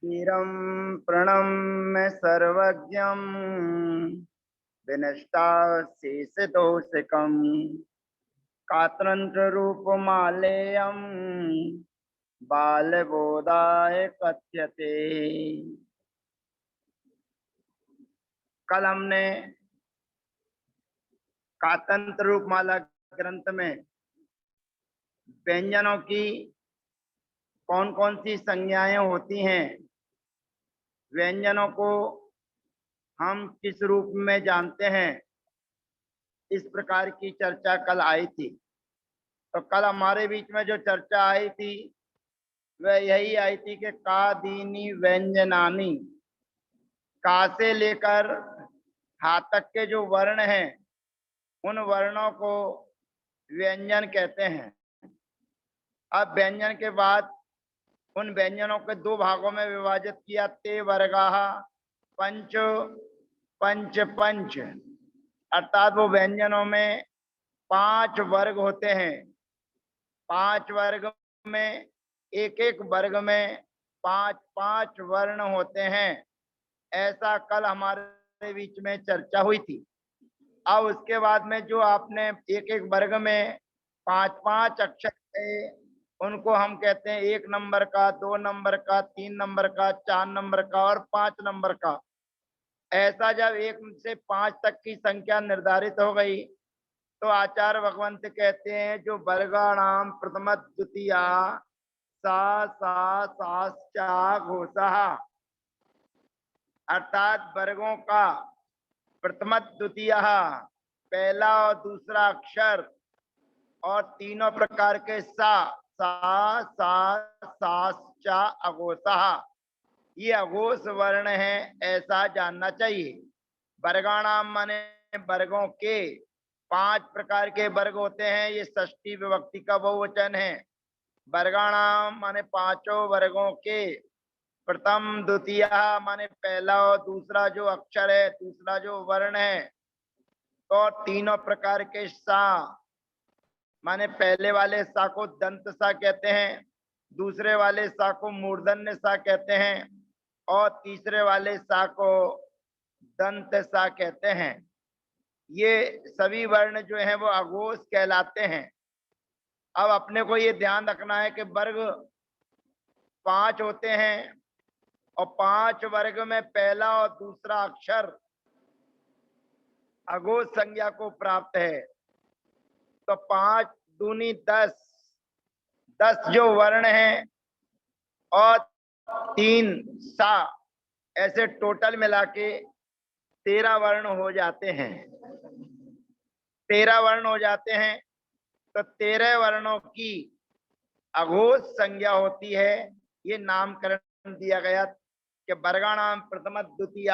वीरं प्रणम्य सर्वज्ञं विनष्टाशेषदोषकं कातरन्त्ररूपमालेयं बालबोधाय कथ्यते। कल हमने कातंत्र रूपमाला ग्रंथ में व्यंजनों की कौन कौन सी संज्ञाएं होती हैं, व्यंजनों को हम किस रूप में जानते हैं, इस प्रकार की चर्चा कल आई थी। तो कल हमारे बीच में जो चर्चा आई थी वह यही आई थी कि का दीनी व्यंजनानी, का से लेकर हा तक के जो वर्ण हैं उन वर्णों को व्यंजन कहते हैं। अब व्यंजन के बाद उन व्यंजनों के दो भागों में विभाजित किया, ते वर्गाः पंच पंच पंच, अर्थात वो व्यंजनों में 5 वर्ग होते हैं। 5 वर्ग में एक एक वर्ग में 5 वर्ण होते हैं। ऐसा कल हमारे बीच में चर्चा हुई थी। अब उसके बाद में जो आपने एक एक वर्ग में 5 अक्षर थे उनको हम कहते हैं 1 नंबर का, 2 नंबर का, 3 नंबर का, 4 नंबर का और 5 नंबर का। ऐसा जब 1 से 5 तक की संख्या निर्धारित हो गई तो आचार्य भगवंत कहते हैं जो वर्गाणाम प्रथम द्वितीय सा सा साश्चा घोषा, अर्थात वर्गों का प्रथम द्वितीय, पहला और दूसरा अक्षर और तीनों प्रकार के सा सा सा साश्चा अघोषा, ये अघोष वर्ण है, ऐसा जानना चाहिए। वर्गाणाम माने वर्गों के, 5 प्रकार के वर्ग होते हैं, ये षष्ठी विभक्ति का बहुवचन है। वर्गाणाम माने 5 वर्गों के, प्रथम द्वितीय माने पहला और दूसरा जो अक्षर है, दूसरा जो वर्ण है, तो तीनों प्रकार के सा माने पहले वाले सा को दंत सा कहते हैं, दूसरे वाले सा को मूर्धन्य सा कहते हैं और तीसरे वाले सा को दंत सा कहते हैं। ये सभी वर्ण जो हैं वो अघोष कहलाते हैं। अब अपने को ये ध्यान रखना है कि वर्ग 5 होते हैं और 5 वर्ग में पहला और दूसरा अक्षर अघोष संज्ञा को प्राप्त है। तो 5 दूनी 10, 10 जो वर्ण हैं और 3 सा, ऐसे टोटल मिला के 13 वर्ण हो जाते हैं। 13 वर्ण हो जाते हैं तो 13 वर्णों की अघोष संज्ञा होती है। ये नामकरण दिया गया कि वर्गाणाम प्रथम द्वितीय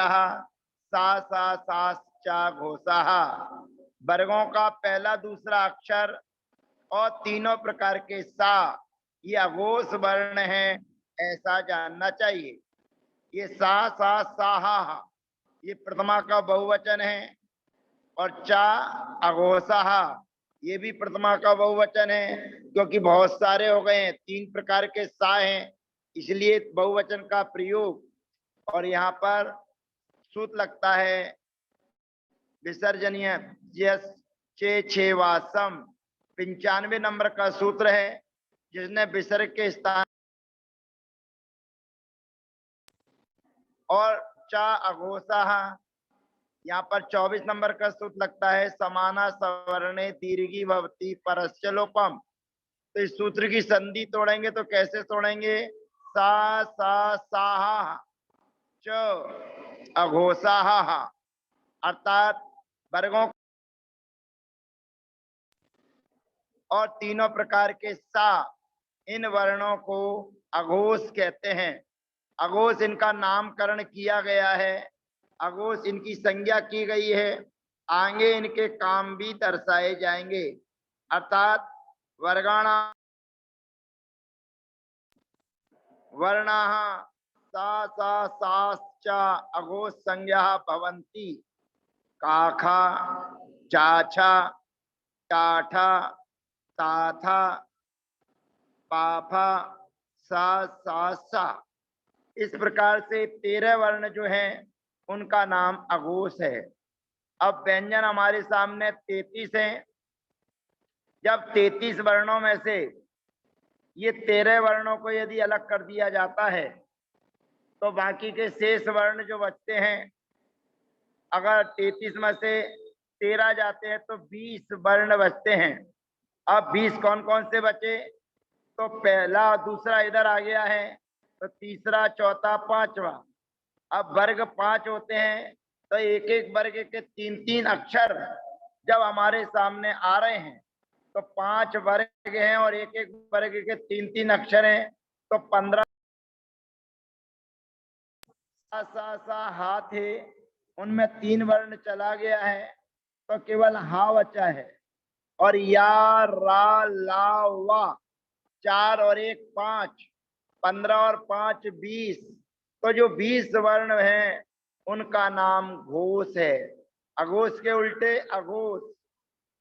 सा सा साश्चा घोषाः, वर्गों का पहला दूसरा अक्षर और तीनों प्रकार के सा, ये अघोष वर्ण है, ऐसा जानना चाहिए। ये सा सा साहा, ये प्रथमा का बहुवचन है और चा अघोषाः, ये भी प्रथमा का बहुवचन है, क्योंकि बहुत सारे हो गए हैं, 3 प्रकार के सा हैं, इसलिए बहुवचन का प्रयोग। और यहाँ पर सूत्र लगता है विसर्जनीय यस चे छे वासम, 95 नंबर का सूत्र है, जिसने विसर्ग के स्थान और चा अघोषाः, यहाँ पर 24 नंबर का सूत्र लगता है समाना सवर्णे दीर्घी भवती परस्य लोपम। तो इस सूत्र की संधि तोड़ेंगे तो कैसे तोड़ेंगे? सा सा साहा च अघोषाः, अर्थात वर्गों और तीनों प्रकार के सा, इन वर्णों को अघोष कहते हैं। अघोष इनका नामकरण किया गया है, अघोष इनकी संज्ञा की गई है, आगे इनके काम भी दर्शाए जाएंगे। अर्थात वर्गाणा वर्णाः सा सा साश्चा अघोष संज्ञा भवन्ति। काखा, चाछा, टाठा, ताथा, पाफा, सा सा सा, इस प्रकार से 13 वर्ण जो हैं उनका नाम अघोष है। अब व्यंजन हमारे सामने 33 हैं। जब 33 वर्णों में से ये 13 वर्णों को यदि अलग कर दिया जाता है तो बाकी के शेष वर्ण जो बचते हैं, अगर 33 में से 13 जाते हैं तो 20 वर्ण बचते हैं। अब 20 कौन कौन से बचे? तो पहला दूसरा इधर आ गया है, तो तीसरा चौथा पांचवा। अब वर्ग 5 होते हैं, तो एक एक वर्ग के 3-3 अक्षर जब हमारे सामने आ रहे हैं तो 5 वर्ग हैं और एक एक वर्ग के 3-3 अक्षर हैं, तो 15 सा सा हाथ है, उनमें 3 वर्ण चला गया है तो केवल हा बचा है। और या रा ला वा 4 और 1 5, 15 और 5 20, तो जो 20 वर्ण हैं उनका नाम घोष है। अघोष के उल्टे अघोष,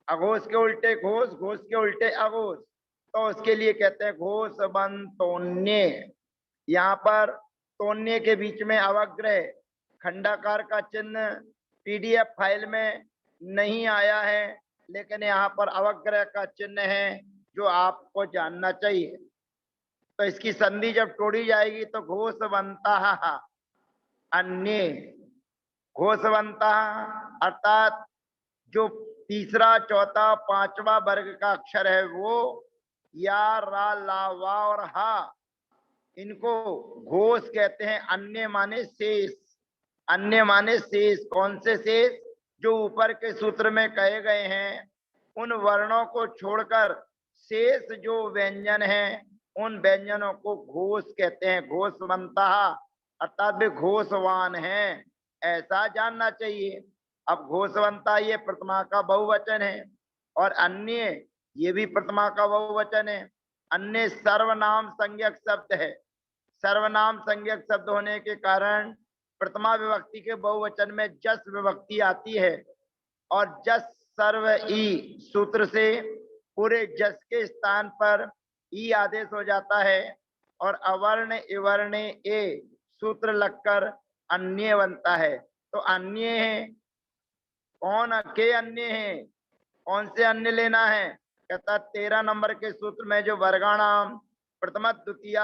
अघोष के उल्टे घोष, घोष के उल्टे अघोष, तो उसके लिए कहते हैं घोष बन तोन्य। यहाँ पर तोन्य के बीच में अवग्रह खंडाकार का चिन्ह पीडीएफ फाइल में नहीं आया है, लेकिन यहाँ पर अवग्रह का चिन्ह है जो आपको जानना चाहिए। तो इसकी संधि जब तोड़ी जाएगी तो घोष बनता अन्य, घोष बनता अर्थात जो तीसरा चौथा पांचवा वर्ग का अक्षर है वो या रा ला वा और हा, इनको घोष कहते हैं। अन्य माने शेष, अन्य माने शेष। कौन से शेष? जो ऊपर के सूत्र में कहे गए हैं उन वर्णों को छोड़कर शेष जो व्यंजन हैं उन व्यंजनों को घोष कहते हैं। घोष बनता अर्थात वे घोषवान हैं, ऐसा जानना चाहिए। अब घोषवंता ये प्रथमा का बहुवचन है और अन्य ये भी प्रथमा का बहुवचन है। अन्य सर्वनाम संज्ञक शब्द है। सर्वनाम संज्ञक शब्द होने के कारण प्रथमा विभक्ति के बहुवचन में जस विभक्ति आती है और जस सर्व ई सूत्र से पूरे जस के स्थान पर ई आदेश हो जाता है और अवर्ण इवर्ण ए सूत्र लगकर अन्य बनता है। तो अन्य है, कौन के अन्य है? कौन से अन्य लेना है? कहता 13 नंबर के सूत्र में जो वर्गाणाम प्रथम द्वितीय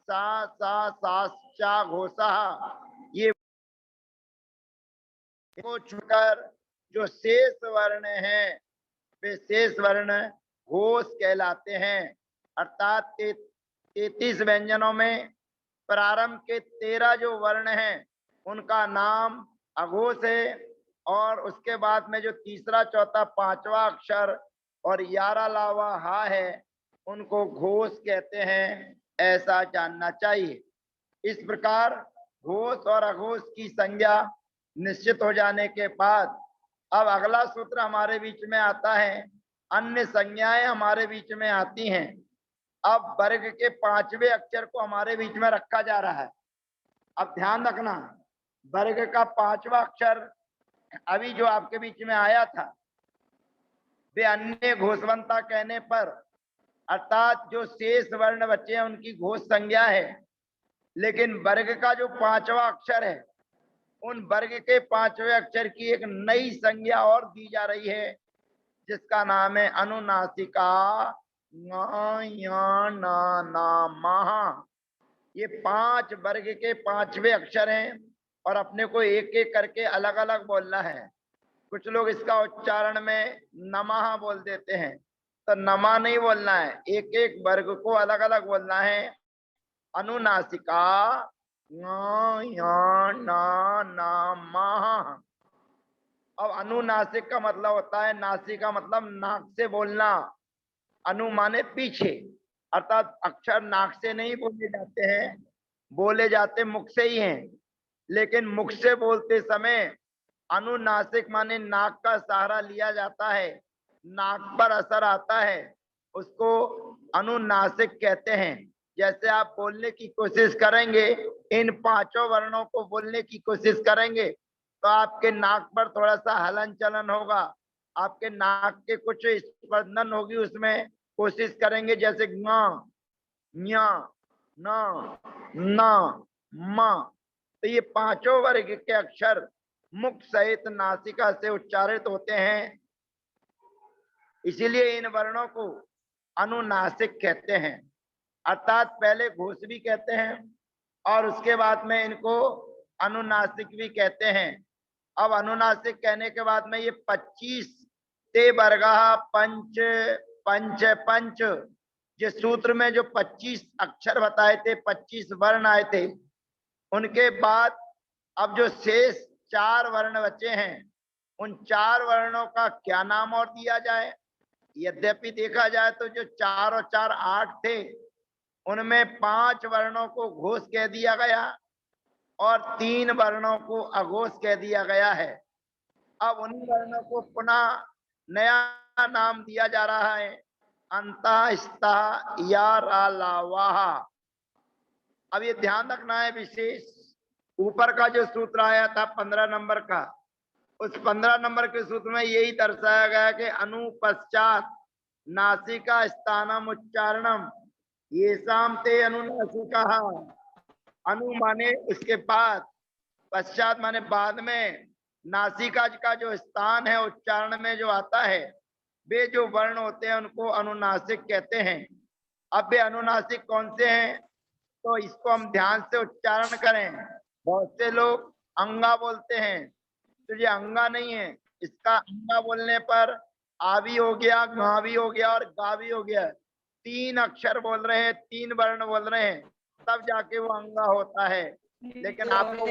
सा सा सा घोषा, ये को छूकर जो शेष वर्ण हैं वे शेष वर्ण घोष कहलाते हैं। अर्थात 33 व्यंजनों में प्रारंभ के 13 जो वर्ण हैं उनका नाम अघोष है और उसके बाद में जो तीसरा चौथा पांचवा अक्षर और यारा लावा हा है उनको घोष कहते हैं, ऐसा जानना चाहिए। इस प्रकार घोष और अघोष की संज्ञा निश्चित हो जाने के बाद अब अगला सूत्र हमारे बीच में आता है, अन्य संज्ञाएं हमारे बीच में आती हैं। अब वर्ग के 5वें अक्षर को हमारे बीच में रखा जा रहा है। अब ध्यान रखना, वर्ग का 5वां अक्षर अभी जो आपके बीच में आया था वे अन्य घोषवंता कहने पर अर्थात जो शेष वर्ण बच्चे हैं उनकी घोष संज्ञा है। लेकिन वर्ग का जो 5वां अक्षर है उन वर्ग के 5वें अक्षर की एक नई संज्ञा और दी जा रही है जिसका नाम है अनुनासिका ना। ये 5 वर्ग के 5वें अक्षर हैं और अपने को एक एक करके अलग अलग बोलना है। कुछ लोग इसका उच्चारण में नमः बोल देते हैं, तो नमा नहीं बोलना है, एक एक वर्ग को अलग अलग बोलना है। अनुनासिका ना। अब अनुनासिक का मतलब होता है, नासिक का मतलब नाक से बोलना, अनु माने पीछे, अर्थात अक्षर नाक से नहीं बोले जाते हैं, बोले जाते मुख से ही हैं। लेकिन मुख से बोलते समय अनुनासिक माने नाक का सहारा लिया जाता है, नाक पर असर आता है, उसको अनुनासिक कहते हैं। जैसे आप बोलने की कोशिश करेंगे, इन 5 वर्णों को बोलने की कोशिश करेंगे तो आपके नाक पर थोड़ा सा हलन चलन होगा, आपके नाक के कुछ स्पंदन होगी, उसमें कोशिश करेंगे जैसे ञ, ञ, न, न, म। तो ये पांचों वर्ग के अक्षर मुख सहित नासिका से उच्चारित होते हैं, इसीलिए इन वर्णों को अनुनासिक कहते हैं। अर्थात पहले घोष भी कहते हैं और उसके बाद में इनको अनुनासिक भी कहते हैं। अब अनुनासिक कहने के बाद में ये 25 ते वर्गा पंच पंच पंच, जिस सूत्र में जो 25 अक्षर बताए थे, 25 वर्ण आए थे, उनके बाद अब जो शेष 4 वर्ण बचे हैं, उन 4 वर्णों का क्या नाम और दिया जाए। यद्यपि देखा जाए तो जो 4 और 4 8 थे, उनमें 5 वर्णों को घोष कह दिया गया और 3 वर्णों को अघोष कह दिया गया है। अब उन वर्णों को पुनः नया नाम दिया जा रहा है, अंतः स्था या रा ला वाहा। अब ये ध्यान रखना है विशेष, ऊपर का जो सूत्र आया था 15 नंबर का, उस 15 नंबर के सूत्र में यही दर्शाया गया कि अनुपश्चात नासिका स्थानम उच्चारणम ये शाम ते अनुनासिका। अनु माने उसके बाद, पश्चात माने बाद में, नासिका का जो स्थान है उच्चारण में जो आता है, वे जो वर्ण होते हैं उनको अनुनासिक कहते हैं। अब वे अनुनासिक कौन से हैं, तो इसको हम ध्यान से उच्चारण करें। बहुत से लोग अंगा बोलते हैं, तो ये अंगा नहीं है, इसका अंगा बोलने पर आ भी हो गया, गा भी हो गया और गा भी हो गया। 3 अक्षर बोल रहे हैं, 3 वर्ण बोल रहे हैं, तब जाके वो अंगा होता है। लेकिन आपको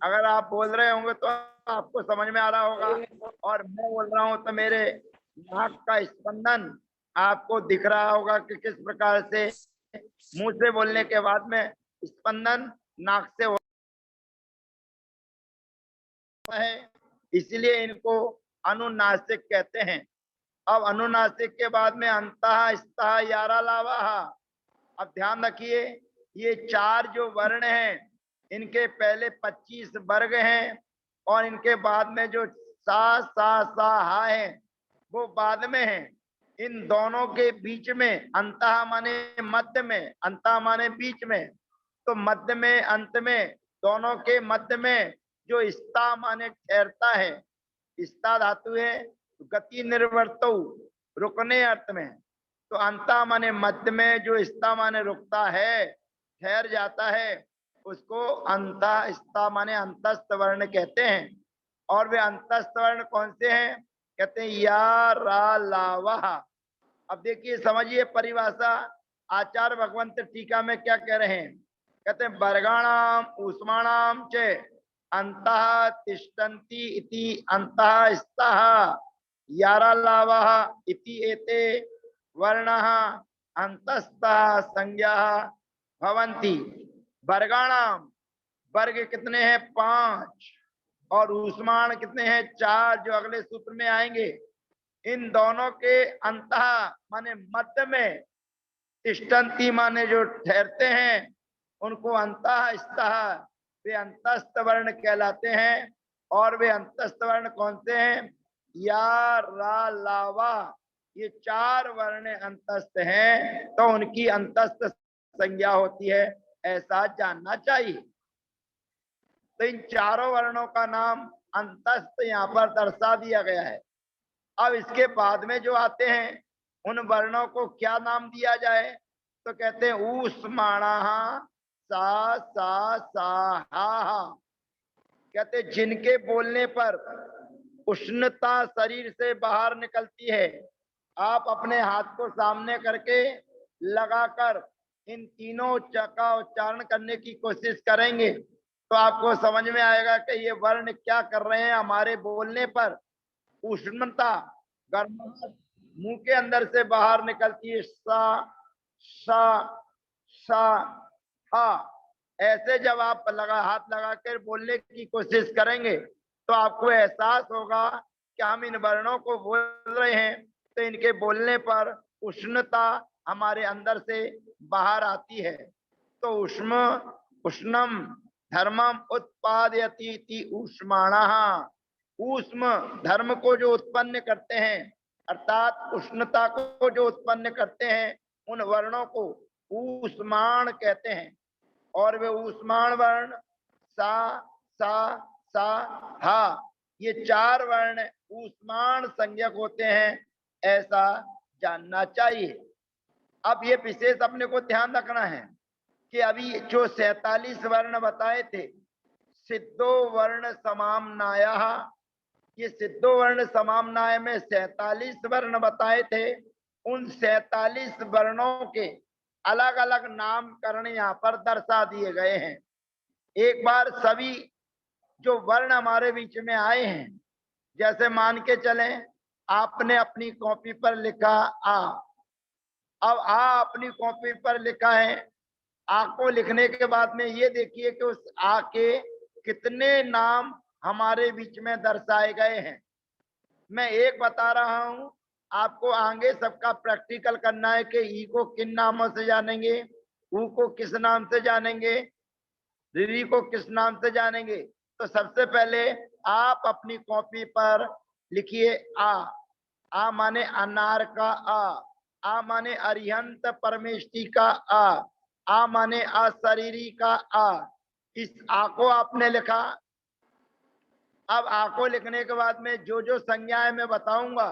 अगर आप बोल रहे होंगे तो आपको समझ में आ रहा होगा, और मैं बोल रहा हूं तो मेरे नाक का स्पंदन आपको दिख रहा होगा कि किस प्रकार से मुंह से बोलने के बाद में स्पंदन नाक से होता है, इसलिए इनको अनुनासिक कहते हैं। अब अनुनासिक के बाद में अंतः स्तः यारा लावाहा। अब ध्यान रखिए, ये 4 जो वर्ण हैं, इनके पहले 25 वर्ग हैं और इनके बाद में जो सा हा है वो बाद में है। इन दोनों के बीच में अंतः माने मध्य में, अंतः माने बीच में, तो मध्य में, अंत में, दोनों के मध्य में जो स्था माने ठहरता है, स्था धातु है, गति निर्वर्त रुकने अर्थ में, तो अंता माने मध्य में, जो स्था माने रुकता है, ठहर जाता है, उसको अंता स्था माने अंतस्थ वर्ण कहते हैं। और वे अंतस्थ वर्ण कौन से हैं, कहते हैं या रा ला वाहा। अब देखिए समझिए परिभाषा, आचार्य भगवंत टीका में क्या कह रहे हैं, कहते हैं वर्गाणाम ऊष्माणाम च अंतः तिष्ठन्ति इति अंतः स्तः यारा लावः इति एते वर्णः अंतस्तः संज्ञा भवन्ति। वर्गाणाम, वर्ग कितने हैं, 5, और ऊष्माण कितने हैं, 4, जो अगले सूत्र में आएंगे। इन दोनों के अंतः माने मध्य में, तिष्ठन्ति माने जो ठहरते हैं, उनको अंतः स्तः, वे अंतस्थ वर्ण कहलाते हैं। और वे अंतस्थ वर्ण कौन से हैं, या रा ला वा, ये 4 वर्ण अंतस्थ हैं, तो उनकी अंतस्थ संज्ञा होती है, ऐसा जानना चाहिए। तो इन 4 वर्णों का नाम अंतस्थ यहाँ पर दर्शा दिया गया है। अब इसके बाद में जो आते हैं, उन वर्णों को क्या नाम दिया जाए, तो कहते हैं ऊष्माणः सा सा सा हा। कहते जिनके बोलने पर उष्णता शरीर से बाहर निकलती है। आप अपने हाथ को सामने करके लगाकर इन तीनों का उच्चारण करने की कोशिश करेंगे तो आपको समझ में आएगा कि ये वर्ण क्या कर रहे हैं। हमारे बोलने पर उष्णता, गर्माहट मुंह के अंदर से बाहर निकलती है, सा सा सा हा। ऐसे जब आप हाथ लगा कर बोलने की कोशिश करेंगे तो आपको एहसास होगा कि हम इन वर्णों को बोल रहे हैं, तो इनके बोलने पर उष्णता हमारे अंदर से बाहर आती है। तो उष्णम धर्मम उत्पादयति ऊष्माणः, ऊष्म धर्म को जो उत्पन्न करते हैं, अर्थात उष्णता को जो उत्पन्न करते हैं उन वर्णों को ऊष्माण कहते हैं। और वे ऊष्माण वर्ण सा सा सा हा, ये 4 वर्ण ऊष्माण संज्ञक होते हैं, ऐसा जानना चाहिए। अब ये विशेष अपने को ध्यान रखना है कि अभी जो 47 वर्ण बताए थे, सिद्धो वर्ण समाम्नाया, ये सिद्धो वर्ण समाम्नाय में 47 वर्ण बताए थे। उन 47 वर्णों के अलग अलग नामकरण यहाँ पर दर्शा दिए गए हैं। एक बार सभी जो वर्ण हमारे बीच में आए हैं, जैसे मान के चलें आपने अपनी कॉपी पर लिखा आ, अब आ अपनी कॉपी पर लिखा है, आ को लिखने के बाद में ये देखिए कि उस आ के कितने नाम हमारे बीच में दर्शाए गए हैं। मैं एक बता रहा हूं, आपको आगे सबका प्रैक्टिकल करना है कि ई को किन नामों से जानेंगे, ऊ को किस नाम से जानेंगे, री को किस नाम से जानेंगे। तो सबसे पहले आप अपनी कॉपी पर लिखिए आ माने अनार का आ माने अरिहंत परमेष्टि का आ माने अशरीरी का आ। इस आ को आपने लिखा। अब आ को लिखने के बाद में जो जो संज्ञाएं मैं बताऊंगा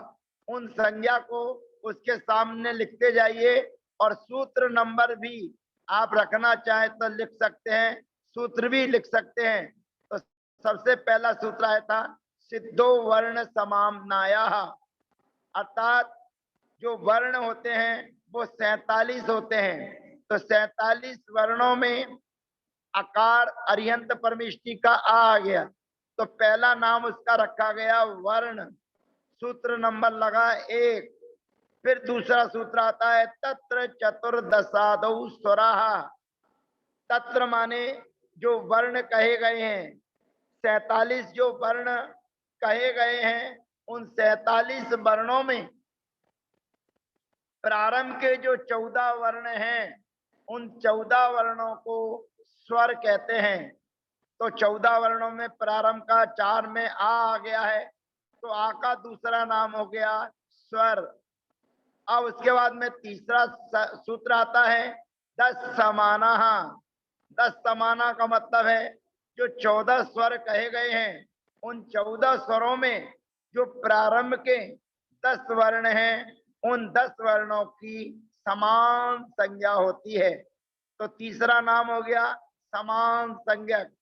उन संज्ञा को उसके सामने लिखते जाइए, और सूत्र नंबर भी आप रखना चाहे तो लिख सकते हैं, सूत्र भी लिख सकते हैं। तो सबसे पहला सूत्र आया था सिद्धो वर्ण समाम्नाया, अर्थात जो वर्ण होते हैं वो 47 होते हैं। तो 47 वर्णों में आकार अरिहंत परमिष्टि का आ गया, तो पहला नाम उसका रखा गया वर्ण, सूत्र नंबर लगा 1। फिर दूसरा सूत्र आता है तत्र चतुर्दशादौ स्वराः, तत्र माने जो वर्ण कहे गए हैं, 47 जो वर्ण कहे गए हैं, उन 47 वर्णों में प्रारंभ के जो 14 वर्ण हैं, उन 14 वर्णों को स्वर कहते हैं। तो 14 वर्णों में प्रारंभ का 4 में आ गया है, तो आ का दूसरा नाम हो गया स्वर। अब उसके बाद में तीसरा सूत्र आता है 10 समाना। 10 समाना का मतलब है जो 14 स्वर कहे गए हैं, उन 14 स्वरों में जो प्रारंभ के 10 वर्ण हैं, उन 10 वर्णों की समान संज्ञा होती है। तो तीसरा नाम हो गया समान संज्ञक।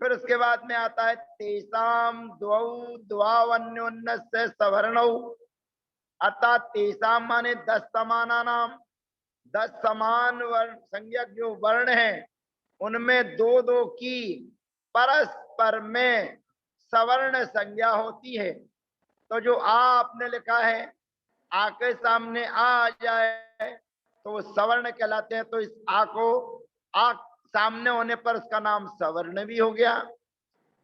फिर उसके बाद में आता है तेसाम द्वौ द्वावन्योन्नस्य सवर्णौ, अर्थात तेसाम माने 10 समाना नाम, 10 समान वर्ण संज्ञक जो वर्ण हैं, उनमें दो दो की परस्पर में सवर्ण संज्ञा होती है। तो जो आ आपने लिखा है, आ के सामने आ जाए तो वो सवर्ण कहलाते हैं। तो इस आ को आ सामने होने पर उसका नाम सवर्ण भी हो गया।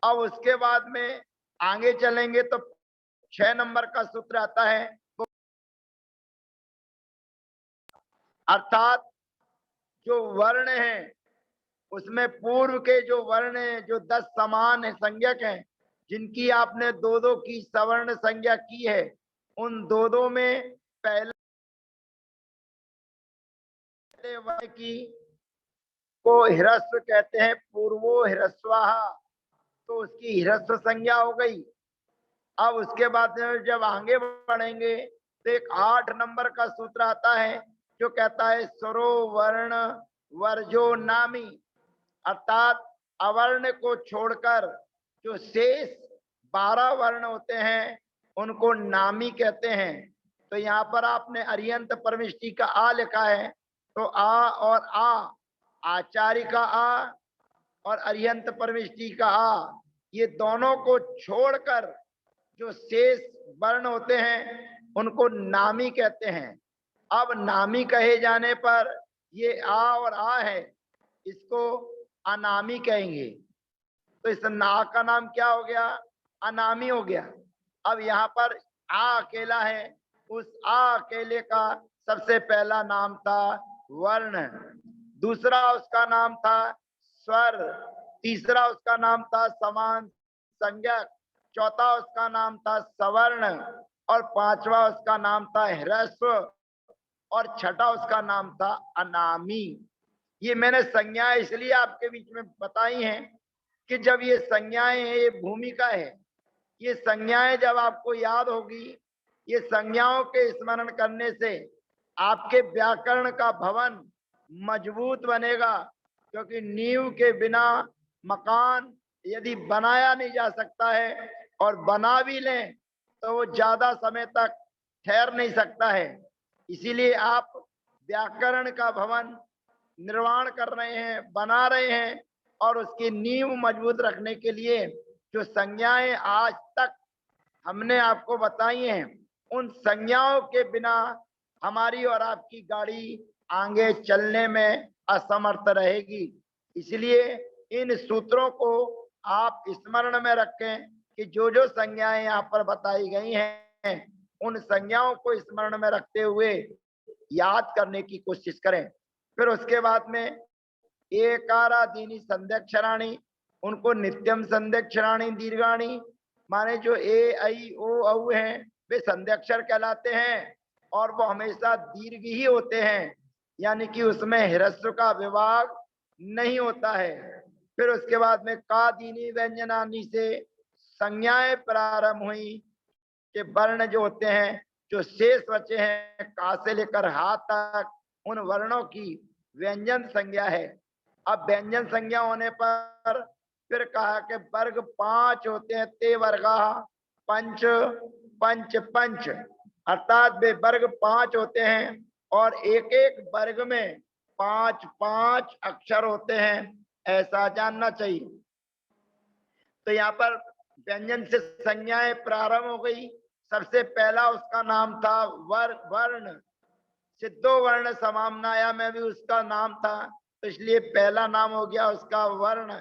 अब उसके बाद में आगे चलेंगे तो 6 नंबर का सूत्र आता है, अर्थात जो वर्ण है उसमें पूर्व के जो वर्ण हैं, जो 10 समान संज्ञक हैं, जिनकी आपने दो दो की सवर्ण संज्ञा की है, उन दो दो में पहले वर्ण की को ह्रस्व कहते हैं, पूर्वो ह्रस्वाहा, तो उसकी ह्रस्व संज्ञा हो गई। अब उसके बाद जब आगे बढ़ेंगे तो एक 8 नंबर का सूत्र आता है जो कहता है स्वरो वर्ण वर्जो नामी, अर्थात अवर्ण को छोड़कर जो शेष 12 वर्ण होते हैं उनको नामी कहते हैं। तो यहाँ पर आपने अरिहंत परमिष्टि का आ लिखा है, तो आ और आचार्य का आ और अरिहंत परमिष्टि का आ, ये दोनों को छोड़कर जो शेष वर्ण होते हैं उनको नामी कहते हैं। अब नामी कहे जाने पर ये आ और आ है, इसको अनामी कहेंगे। तो इस ना का नाम क्या हो गया? अनामी हो गया। अब यहाँ पर आ अकेला है, उस आ अकेले का सबसे पहला नाम था वर्ण, दूसरा उसका नाम था स्वर, तीसरा उसका नाम था समान संज्ञक, चौथा उसका नाम था सवर्ण, और पांचवा उसका नाम था ह्रस्व और छठा उसका नाम था अनामी। ये मैंने संज्ञाएं इसलिए आपके बीच में बताई हैं कि जब ये संज्ञाएं हैं, ये भूमिका है, ये संज्ञाएं जब आपको याद होगी, ये संज्ञाओं के स्मरण करने से आपके व्याकरण का भवन मजबूत बनेगा। क्योंकि नींव के बिना मकान यदि बनाया नहीं जा सकता है और बना भी लें तो वो ज्यादा समय तक ठहर नहीं सकता है। इसीलिए आप व्याकरण का भवन निर्माण कर रहे हैं, बना रहे हैं, और उसकी नींव मजबूत रखने के लिए जो संज्ञाएं आज तक हमने आपको बताई हैं, उन संज्ञाओं के बिना हमारी और आपकी गाड़ी आगे चलने में असमर्थ रहेगी। इसलिए इन सूत्रों को आप स्मरण में रखें कि जो जो संज्ञाएं यहाँ पर बताई गई हैं, उन संज्ञाओं को स्मरण में रखते हुए याद करने की कोशिश करें। फिर उसके बाद में एकारादीनी संध्यक्षराणि, उनको नित्यम संध्यक्षराणि दीर्घाणी, माने जो ए आई ओ औ हैं वे संध्यक्षर कहलाते हैं और वो हमेशा दीर्घ ही होते हैं, यानी कि उसमें ह्रस्व का विभाग नहीं होता है। फिर उसके बाद में का दीनी व्यंजनानी से संज्ञाएं प्रारंभ हुई कि वर्ण जो होते हैं, जो शेष बचे हैं का से लेकर हा तक, उन वर्णों की व्यंजन संज्ञा है। अब व्यंजन संज्ञा होने पर फिर कहा कि वर्ग 5 होते हैं, ते वर्गा पंच पंच पंच, अर्थात वे वर्ग 5 होते हैं और एक एक वर्ग में 5 5 अक्षर होते हैं, ऐसा जानना चाहिए। तो यहाँ पर व्यंजन से संज्ञाएं प्रारंभ हो गई। सबसे पहला उसका नाम था वर्ण, सिद्धो वर्ण समामनाया में भी उसका नाम था, तो इसलिए पहला नाम हो गया उसका वर्ण।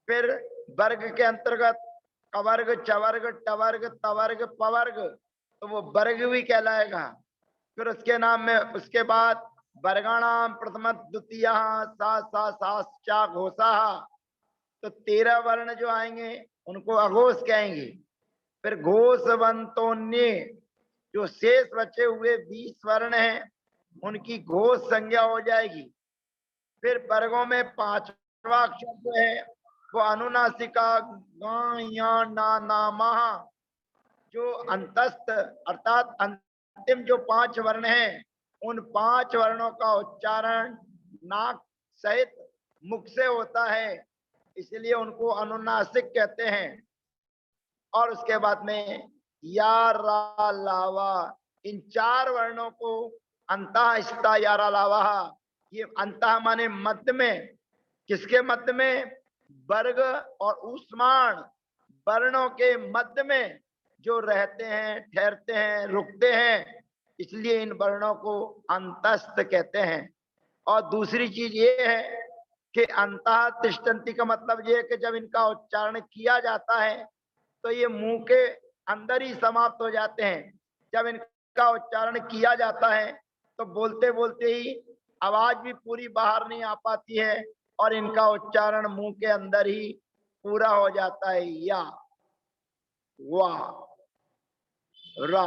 फिर वर्ग के अंतर्गत कवर्ग, चवर्ग, टवर्ग, तवर्ग, पवर्ग, तो वो वर्ग भी कहलाएगा। फिर उसके नाम में उसके बाद वर्गाणाम प्रथम द्वितीय सा सा सा चा घोषा, तो 13 वर्ण जो आएंगे उनको अघोष कहेंगे। फिर घोषवंतोन्य, जो शेष बचे हुए 20 वर्ण हैं उनकी घोष संज्ञा हो जाएगी। फिर वर्गों में 5वां अक्षर जो है वो अनुनासिका गा या ना ना महा, जो अंतस्थ अर्थात अंतिम जो 5 वर्ण हैं, उन 5 वर्णों का उच्चारण नाक सहित मुख से होता है, इसलिए उनको अनुनासिक कहते हैं। और उसके बाद में या रा लावा, इन 4 वर्णों को अंतः इष्टा यारा लावा, ये अंतः माने मध्य में, किसके मध्य में, वर्ग और ऊष्माण वर्णों के मध्य में जो रहते हैं, ठहरते हैं, रुकते हैं, इसलिए इन वर्णों को अंतस्थ कहते हैं। और दूसरी चीज ये है कि अंतः तिष्ठन्ति का मतलब ये है कि जब इनका उच्चारण किया जाता है तो ये मुंह के अंदर ही समाप्त हो जाते हैं। जब इनका उच्चारण किया जाता है तो बोलते बोलते ही आवाज भी पूरी बाहर नहीं आ पाती है और इनका उच्चारण मुंह के अंदर ही पूरा हो जाता है। या, वा, रा,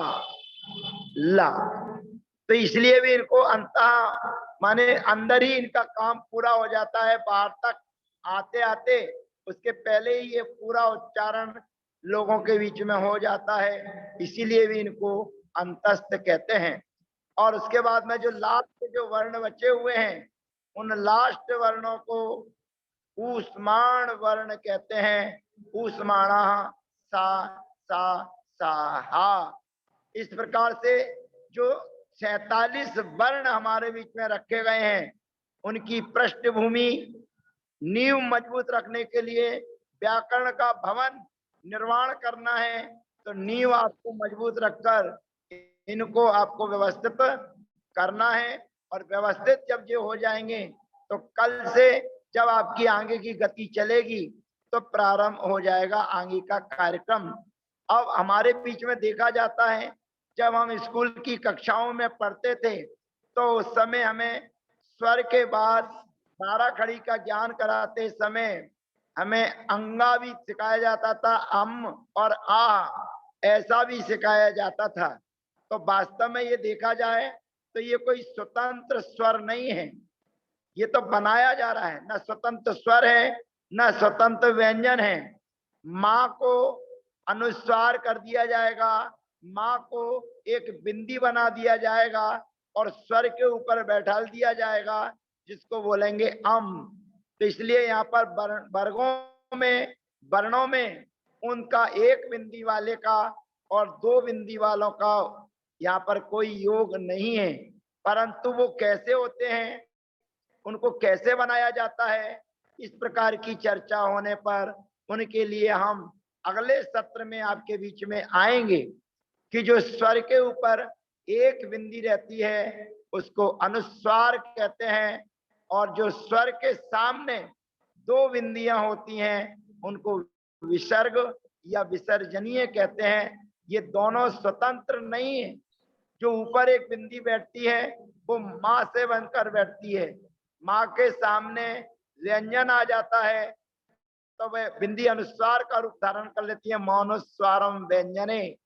ला, तो इसलिए भी इनको अंतः माने अंदर ही इनका काम पूरा हो जाता है, बाहर तक आते आते उसके पहले ही ये पूरा उच्चारण लोगों के बीच में हो जाता है, इसीलिए भी इनको अंतस्थ कहते हैं। और उसके बाद में जो लास्ट जो वर्ण बचे हुए हैं, उन लास्ट वर्णों को ऊष्माण वर्ण कहते हैं। ऊष्माणा सा सा सा हा। इस प्रकार से जो 47 वर्ण हमारे बीच में रखे गए हैं, उनकी पृष्ठभूमि नींव मजबूत रखने के लिए व्याकरण का भवन निर्माण करना है, तो नींव आपको मजबूत रखकर इनको आपको व्यवस्थित करना है। और व्यवस्थित जब ये हो जाएंगे तो कल से जब आपकी आगे की गति चलेगी तो प्रारंभ हो जाएगा आगे का कार्यक्रम। अब हमारे बीच में देखा जाता है, जब हम स्कूल की कक्षाओं में पढ़ते थे तो उस समय हमें स्वर के बाद बारह खड़ी का ज्ञान कराते समय हमें अंगा भी सिखाया जाता था, अम और आ। ऐसा भी सिखाया जाता था। तो वास्तव में ये देखा जाए तो ये कोई स्वतंत्र स्वर नहीं है, ये तो बनाया जा रहा है। न स्वतंत्र स्वर है न स्वतंत्र व्यंजन है। माँ को अनुस्वार कर दिया जाएगा, माँ को एक बिंदी बना दिया जाएगा और स्वर के ऊपर बैठा दिया जाएगा जिसको बोलेंगे अम। तो इसलिए यहाँ पर वर्णों में उनका एक बिंदी वाले का और दो बिंदी वालों का यहाँ पर कोई योग नहीं है। परंतु वो कैसे होते हैं, उनको कैसे बनाया जाता है, इस प्रकार की चर्चा होने पर उनके लिए हम अगले सत्र में आपके बीच में आएंगे कि जो स्वर के ऊपर एक बिंदी रहती है उसको अनुस्वार कहते हैं, और जो स्वर के सामने दो बिंदियां होती हैं उनको विसर्ग या विसर्जनीय कहते हैं। ये दोनों स्वतंत्र नहीं है। जो ऊपर एक बिंदी बैठती है वो माँ से बनकर बैठती है, माँ के सामने व्यंजन आ जाता है तो वह बिंदी अनुस्वार का रूप धारण कर लेती है। मौनुस्वारम व्यंजने,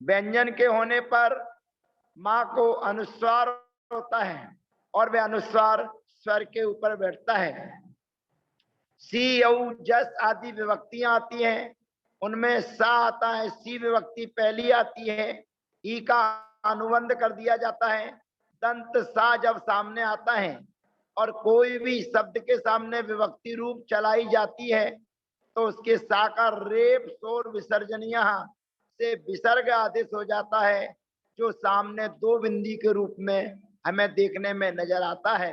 व्यंजन के होने पर माँ को अनुस्वार होता है और वह अनुस्वार स्वर के ऊपर बैठता है। सी औ जस आदि विभक्तियां आती हैं, उनमें सा आता है, सी विभक्ति पहली आती है, ई का अनुबंध कर दिया जाता है। दंत सा जब सामने आता है और कोई भी शब्द के सामने विभक्ति रूप चलाई जाती है तो उसके सा का रेप शोर विसर्जनीय से विसर्ग आदेश हो जाता है, जो सामने दो बिंदी के रूप में हमें देखने में नजर आता है।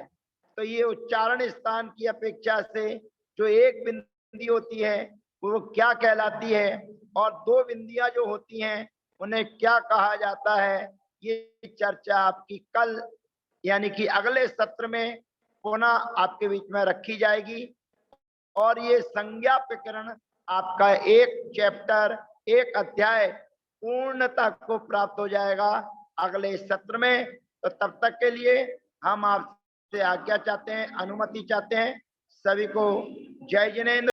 तो ये उच्चारण स्थान की अपेक्षा से जो एक बिंदी होती है वो क्या कहलाती है और दो बिंदियां जो होती हैं उन्हें क्या कहा जाता है, ये चर्चा आपकी कल यानी कि अगले सत्र में पुनः आपके बीच में रखी जाएगी। और ये संज्ञा प्रकरण आपका एक चैप्टर, एक अध्याय पूर्णता को प्राप्त हो जाएगा अगले सत्र में। तो तब तक के लिए हम आपसे आज्ञा चाहते हैं, अनुमति चाहते हैं। सभी को जय जिनेंद्र।